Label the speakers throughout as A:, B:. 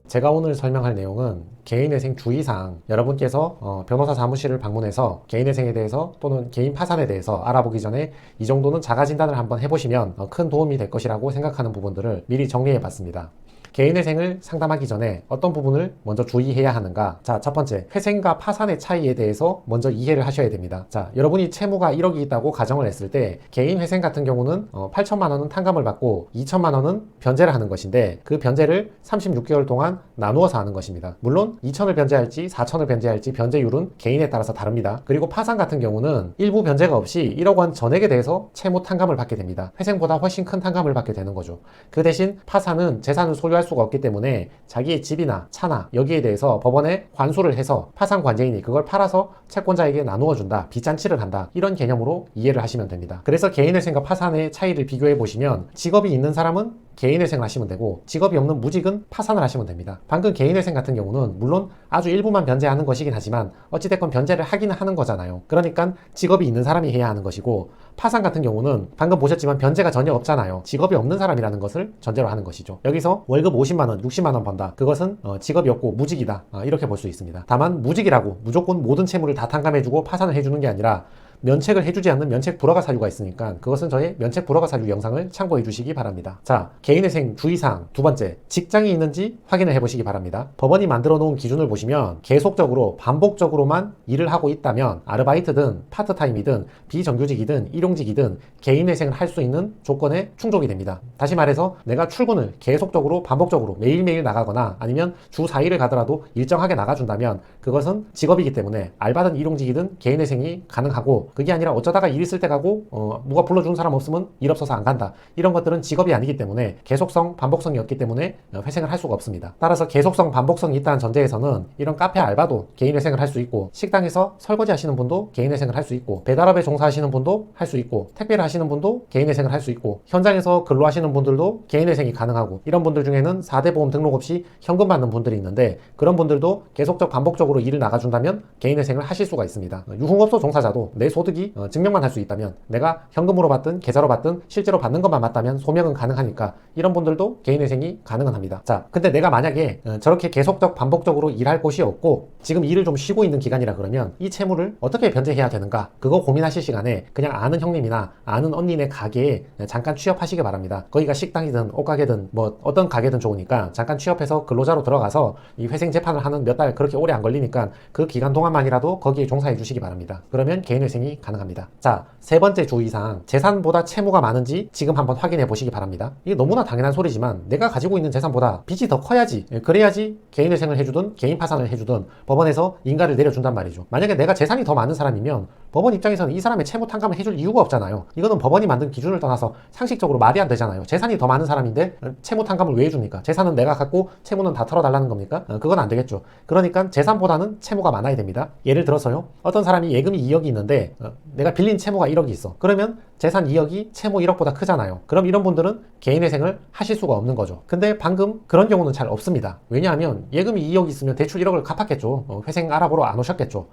A: 제가 오늘 설명할 내용은 개인회생 주의사항, 여러분께서 변호사 사무실을 방문해서 개인회생에 대해서 또는 개인 파산에 대해서 알아보기 전에 이 정도는 자가 진단을 한번 해보시면 큰 도움이 될 것이라고 생각하는 부분들을 미리 정리해 봤습니다. 개인회생을 상담하기 전에 어떤 부분을 먼저 주의해야 하는가? 자, 첫 번째, 회생과 파산의 차이에 대해서 먼저 이해를 하셔야 됩니다. 자, 여러분이 채무가 1억이 있다고 가정을 했을 때 개인회생 같은 경우는 8천만 원은 탕감을 받고 2천만 원은 변제를 하는 것인데 그 변제를 36개월 동안 나누어서 하는 것입니다. 물론 2천을 변제할지 4천을 변제할지 변제율은 개인에 따라서 다릅니다. 그리고 파산 같은 경우는 일부 변제가 없이 1억 원 전액에 대해서 채무 탕감을 받게 됩니다. 회생보다 훨씬 큰 탕감을 받게 되는 거죠. 그 대신 파산은 재산을 소유할 수가 없기 때문에 자기의 집이나 차나 여기에 대해서 법원에 관수를 해서 파산 관제인이 그걸 팔아서 채권자에게 나누어 준다, 빚잔치를 한다, 이런 개념으로 이해를 하시면 됩니다. 그래서 개인회생과 파산의 차이를 비교해 보시면 직업이 있는 사람은 개인회생을 하시면 되고 직업이 없는 무직은 파산을 하시면 됩니다. 방금 개인회생 같은 경우는 물론 아주 일부만 변제하는 것이긴 하지만 어찌됐건 변제를 하기는 하는 거잖아요. 그러니까 직업이 있는 사람이 해야 하는 것이고, 파산 같은 경우는 방금 보셨지만 변제가 전혀 없잖아요. 직업이 없는 사람이라는 것을 전제로 하는 것이죠. 여기서 월급 50만원, 60만원 번다. 그것은 직업이 없고 무직이다. 이렇게 볼 수 있습니다. 다만 무직이라고 무조건 모든 채무를 다 탕감해주고 파산을 해주는 게 아니라 면책을 해주지 않는 면책 불허가 사유가 있으니까 그것은 저의 면책 불허가 사유 영상을 참고해 주시기 바랍니다. 자, 개인회생 주의사항 두 번째, 직장이 있는지 확인을 해보시기 바랍니다. 법원이 만들어 놓은 기준을 보시면 계속적으로 반복적으로만 일을 하고 있다면 아르바이트든 파트타임이든 비정규직이든 일용직이든 개인회생을 할 수 있는 조건에 충족이 됩니다. 다시 말해서 내가 출근을 계속적으로 반복적으로 매일매일 나가거나 아니면 주 4일을 가더라도 일정하게 나가준다면 그것은 직업이기 때문에 알바든 일용직이든 개인회생이 가능하고, 그게 아니라 어쩌다가 일 있을 때 가고 누가 불러주는 사람 없으면 일 없어서 안 간다, 이런 것들은 직업이 아니기 때문에 계속성, 반복성이 없기 때문에 회생을 할 수가 없습니다. 따라서 계속성, 반복성이 있다는 전제에서는 이런 카페 알바도 개인회생을 할 수 있고, 식당에서 설거지 하시는 분도 개인회생을 할 수 있고, 배달업에 종사하시는 분도 할 수 있고, 택배를 하시는 분도 개인회생을 할 수 있고, 현장에서 근로하시는 분들도 개인회생이 가능하고, 이런 분들 중에는 4대 보험 등록 없이 현금 받는 분들이 있는데 그런 분들도 계속적 반복적으로 일을 나가준다면 개인회생을 하실 수가 있습니다. 유흥업소 종사자도 내 소득이 증명만 할 수 있다면, 내가 현금으로 받든 계좌로 받든 실제로 받는 것만 맞다면 소명은 가능하니까 이런 분들도 개인회생이 가능은 합니다. 자, 근데 내가 만약에 저렇게 계속적 반복적으로 일할 곳이 없고 지금 일을 좀 쉬고 있는 기간이라 그러면 이 채무를 어떻게 변제해야 되는가, 그거 고민하실 시간에 그냥 아는 형님이나 아는 언니네 가게에 잠깐 취업하시기 바랍니다. 거기가 식당이든 옷가게든 뭐 어떤 가게든 좋으니까 잠깐 취업해서 근로자로 들어가서 이 회생 재판을 하는 몇 달 그렇게 오래 안 걸리니까 그 기간 동안만이라도 거기에 종사해 주시기 바랍니다. 그러면 개인회생이 가능합니다. 자, 세 번째 주의사항, 재산보다 채무가 많은지 지금 한번 확인해 보시기 바랍니다. 이게 너무나 당연한 소리지만 내가 가지고 있는 재산보다 빚이 더 커야지, 그래야지 개인회생을 해주든 개인 파산을 해주든 법원에서 인가를 내려준단 말이죠. 만약에 내가 재산이 더 많은 사람이면 법원 입장에서는 이 사람의 채무 탕감을 해줄 이유가 없잖아요. 이거는 법원이 만든 기준을 떠나서 상식적으로 말이 안 되잖아요. 재산이 더 많은 사람인데 채무 탕감을 왜 해줍니까? 재산은 내가 갖고 채무는 다 털어달라는 겁니까? 그건 안 되겠죠. 그러니까 재산보다는 채무가 많아야 됩니다. 예를 들어서요, 어떤 사람이 예금이 2억이 있는데 내가 빌린 채무가 1억이 있어. 그러면 재산 2억이 채무 1억보다 크잖아요. 그럼 이런 분들은 개인회생을 하실 수가 없는 거죠. 근데 방금 그런 경우는 잘 없습니다. 왜냐하면 예금이 2억 있으면 대출 1억을 갚았겠죠. 회생 알아보러 안 오셨겠죠.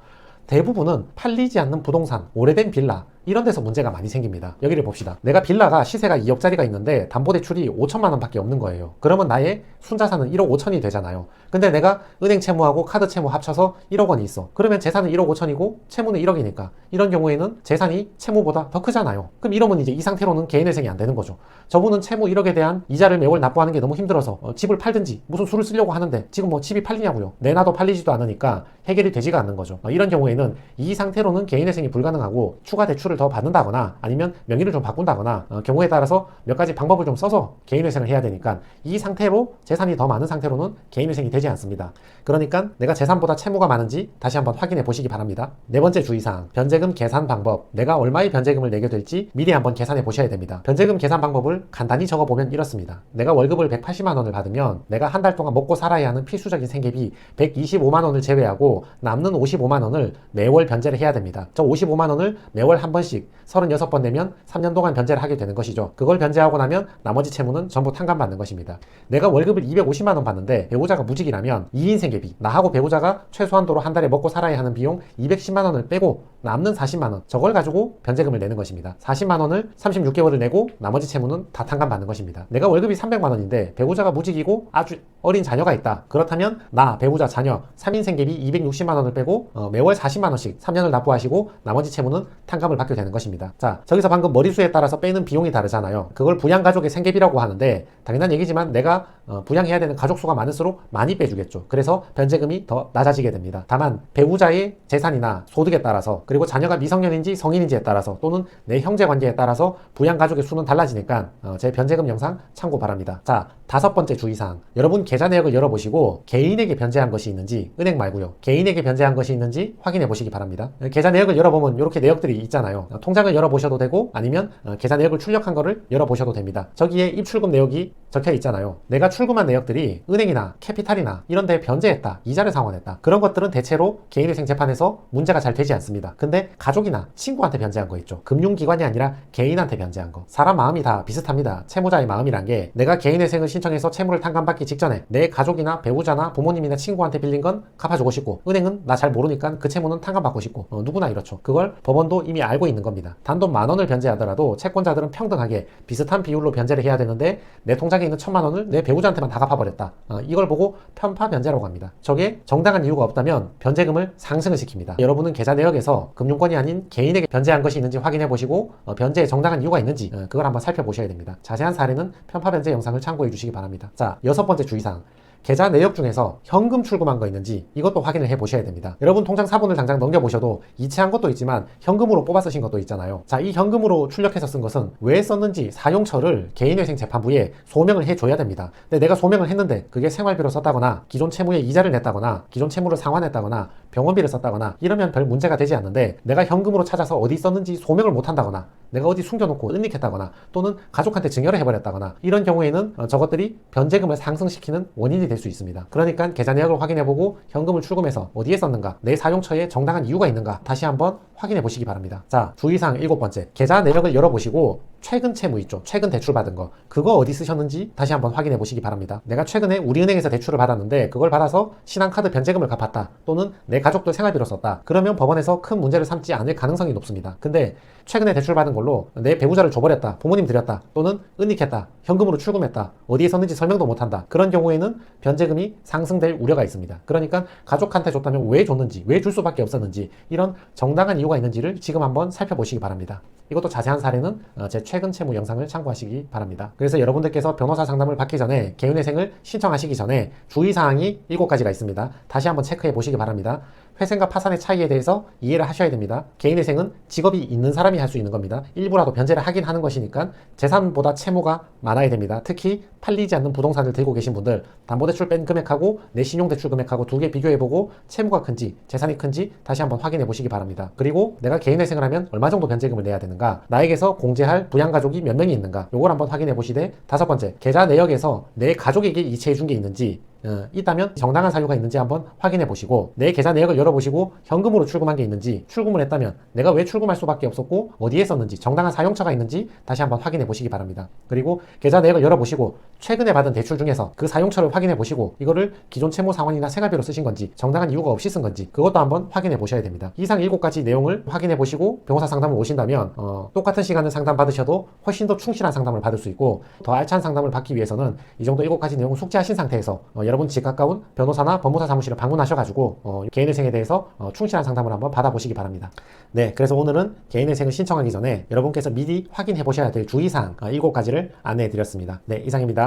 A: 대부분은 팔리지 않는 부동산, 오래된 빌라, 이런 데서 문제가 많이 생깁니다. 여기를 봅시다. 내가 빌라가 시세가 2억짜리가 있는데 담보대출이 5천만 원밖에 없는 거예요. 그러면 나의 순자산은 1억 5천이 되잖아요. 근데 내가 은행 채무하고 카드 채무 합쳐서 1억 원이 있어. 그러면 재산은 1억 5천이고 채무는 1억이니까 이런 경우에는 재산이 채무보다 더 크잖아요. 그럼 이러면 이제 이 상태로는 개인회생이 안 되는 거죠. 저분은 채무 1억에 대한 이자를 매월 납부하는 게 너무 힘들어서 집을 팔든지 무슨 수를 쓰려고 하는데 지금 뭐 집이 팔리냐고요. 내놔도 팔리지도 않으니까 해결이 되지가 않는 거죠. 이런 경우에는 이 상태로는 개인회생이 불가능하고 추가 대출을 더 받는다거나 아니면 명의를 좀 바꾼다거나 경우에 따라서 몇 가지 방법을 좀 써서 개인회생을 해야 되니까 이 상태로 재산이 더 많은 상태로는 개인회생이 되지 않습니다. 그러니까 내가 재산보다 채무가 많은지 다시 한번 확인해 보시기 바랍니다. 네 번째 주의사항, 변제금 계산 방법. 내가 얼마의 변제금을 내게 될지 미리 한번 계산해 보셔야 됩니다. 변제금 계산 방법을 간단히 적어보면 이렇습니다. 내가 월급을 180만 원을 받으면 내가 한 달 동안 먹고 살아야 하는 필수적인 생계비 125만 원을 제외하고 남는 55만 원을 매월 변제를 해야 됩니다. 저 55만 원을 매월 한 번씩 36번 내면 3년 동안 변제를 하게 되는 것이죠. 그걸 변제하고 나면 나머지 채무는 전부 탕감받는 것입니다. 내가 월급을 250만 원 받는데 배우자가 무직이라면 2인 생계비, 나하고 배우자가 최소한도로 한 달에 먹고 살아야 하는 비용 210만 원을 빼고 남는 40만 원 저걸 가지고 변제금을 내는 것입니다. 40만 원을 36개월을 내고 나머지 채무는 다 탕감받는 것입니다. 내가 월급이 300만 원인데 배우자가 무직이고 아주 어린 자녀가 있다. 그렇다면 나, 배우자, 자녀 3인 생계비 260만 원을 빼고 매월 40만 원씩 3년을 납부하시고 나머지 채무는 탕감을 받게 되는 것입니다. 자, 저기서 방금 머리수에 따라서 빼는 비용이 다르잖아요. 그걸 부양가족의 생계비라고 하는데 당연한 얘기지만 내가 부양해야 되는 가족 수가 많을수록 많이 빼주겠죠. 그래서 변제금이 더 낮아지게 됩니다. 다만 배우자의 재산이나 소득에 따라서 그리고 자녀가 미성년인지 성인인지에 따라서 또는 내 형제 관계에 따라서 부양가족의 수는 달라지니까 제 변제금 영상 참고 바랍니다. 자, 5번째 주의사항. 여러분 계좌 내역을 열어보시고 개인에게 변제한 것이 있는지, 은행 말고요, 개인에게 변제한 것이 있는지 확인해 보시기 바랍니다. 계좌 내역을 열어보면 이렇게 내역들이 있잖아요. 통장을 열어보셔도 되고 아니면 계좌 내역을 출력한 거를 열어보셔도 됩니다. 저기에 입출금 내역이 적혀 있잖아요. 내가 출금한 내역들이 은행이나 캐피탈이나 이런 데 변제했다, 이자를 상환했다, 그런 것들은 대체로 개인회생 재판에서 문제가 잘 되지 않습니다. 근데 가족이나 친구한테 변제한 거 있죠. 금융기관이 아니라 개인한테 변제한 거. 사람 마음이 다 비슷합니다. 채무자의 마음이란 게 내가 개인회생을 신청해서 채무를 탕감받기 직전에 내 가족이나 배우자나 부모님이나 친구한테 빌린 건 갚아주고 싶고 은행은 나 잘 모르니까 그 채무는 탕감받고 싶고 누구나 이렇죠. 그걸 법원도 이미 알고 있는 겁니다. 단돈 10,000원을 변제하더라도 채권자들은 평등하게 비슷한 비율로 변제를 해야 되는데 내 통장에 있는 1,000만 원을 내 배우자한테만 다 갚아버렸다. 이걸 보고 편파 변제라고 합니다. 저게 정당한 이유가 없다면 변제금을 상승을 시킵니다. 여러분은 계좌 내역에서 금융권이 아닌 개인에게 변제한 것이 있는지 확인해 보시고 변제에 정당한 이유가 있는지 그걸 한번 살펴보셔야 됩니다. 자세한 사례는 편파 변제 영상을 참고해 주시기 바랍니다. 자, 6번째 주의사항. 계좌 내역 중에서 현금 출금한 거 있는지 이것도 확인을 해 보셔야 됩니다. 여러분 통장 사본을 당장 넘겨보셔도 이체한 것도 있지만 현금으로 뽑아 쓰신 것도 있잖아요. 자, 이 현금으로 출력해서 쓴 것은 왜 썼는지 사용처를 개인회생 재판부에 소명을 해줘야 됩니다. 근데 내가 소명을 했는데 그게 생활비로 썼다거나 기존 채무에 이자를 냈다거나 기존 채무를 상환했다거나 병원비를 썼다거나 이러면 별 문제가 되지 않는데 내가 현금으로 찾아서 어디 썼는지 소명을 못 한다거나 내가 어디 숨겨놓고 은닉했다거나 또는 가족한테 증여를 해버렸다거나 이런 경우에는 저것들이 변제금을 상승시키는 원인이 될 수 있습니다. 그러니까 계좌 내역을 확인해보고 현금을 출금해서 어디에 썼는가, 내 사용처에 정당한 이유가 있는가 다시 한번 확인해 보시기 바랍니다. 자, 주의사항 7번째. 계좌 내역을 열어보시고 최근 채무 있죠. 최근 대출 받은 거. 그거 어디 쓰셨는지 다시 한번 확인해 보시기 바랍니다. 내가 최근에 우리은행에서 대출을 받았는데 그걸 받아서 신한카드 변제금을 갚았다. 또는 내 가족들 생활비로 썼다. 그러면 법원에서 큰 문제를 삼지 않을 가능성이 높습니다. 근데 최근에 대출 받은 걸로 내 배우자를 줘버렸다, 부모님 드렸다, 또는 은닉했다, 현금으로 출금했다, 어디에 썼는지 설명도 못한다. 그런 경우에는 변제금이 상승될 우려가 있습니다. 그러니까 가족한테 줬다면 왜 줬는지, 왜 줄 수밖에 없었는지 이런 정당한 이유가 있는지를 지금 한번 살펴보시기 바랍니다. 이것도 자세한 사례는 제 최근 채무 영상을 참고하시기 바랍니다. 그래서 여러분들께서 변호사 상담을 받기 전에 개인회생을 신청하시기 전에 주의사항이 7가지가 있습니다. 다시 한번 체크해 보시기 바랍니다. 회생과 파산의 차이에 대해서 이해를 하셔야 됩니다. 개인회생은 직업이 있는 사람이 할 수 있는 겁니다. 일부라도 변제를 하긴 하는 것이니까 재산보다 채무가 많아야 됩니다. 특히 팔리지 않는 부동산을 들고 계신 분들 담보대출 뺀 금액하고 내 신용대출 금액하고 두 개 비교해보고 채무가 큰지 재산이 큰지 다시 한번 확인해 보시기 바랍니다. 그리고 내가 개인회생을 하면 얼마 정도 변제금을 내야 되는가, 나에게서 공제할 부양가족이 몇 명이 있는가 요걸 한번 확인해 보시되 5번째, 계좌 내역에서 내 가족에게 이체해 준 게 있는지 있다면 정당한 사유가 있는지 한번 확인해 보시고 내 계좌 내역을 열어보시고 현금으로 출금한 게 있는지, 출금을 했다면 내가 왜 출금할 수밖에 없었고 어디에 썼는지 정당한 사용처가 있는지 다시 한번 확인해 보시기 바랍니다. 그리고 계좌 내역을 열어보시고 최근에 받은 대출 중에서 그 사용처를 확인해 보시고 이거를 기존 채무 상환이나 생활비로 쓰신 건지 정당한 이유가 없이 쓴 건지 그것도 한번 확인해 보셔야 됩니다. 이상 7가지 내용을 확인해 보시고 변호사 상담을 오신다면 똑같은 시간을 상담 받으셔도 훨씬 더 충실한 상담을 받을 수 있고 더 알찬 상담을 받기 위해서는 이 정도 7가지 내용을 숙지하신 상태에서 여러분 집 가까운 변호사나 법무사 사무실을 방문하셔가지고 개인회생에 대해서 충실한 상담을 한번 받아보시기 바랍니다. 네, 그래서 오늘은 개인회생을 신청하기 전에 여러분께서 미리 확인해 보셔야 될 주의사항 7가지를 안내해 드렸습니다. 네, 이상입니다.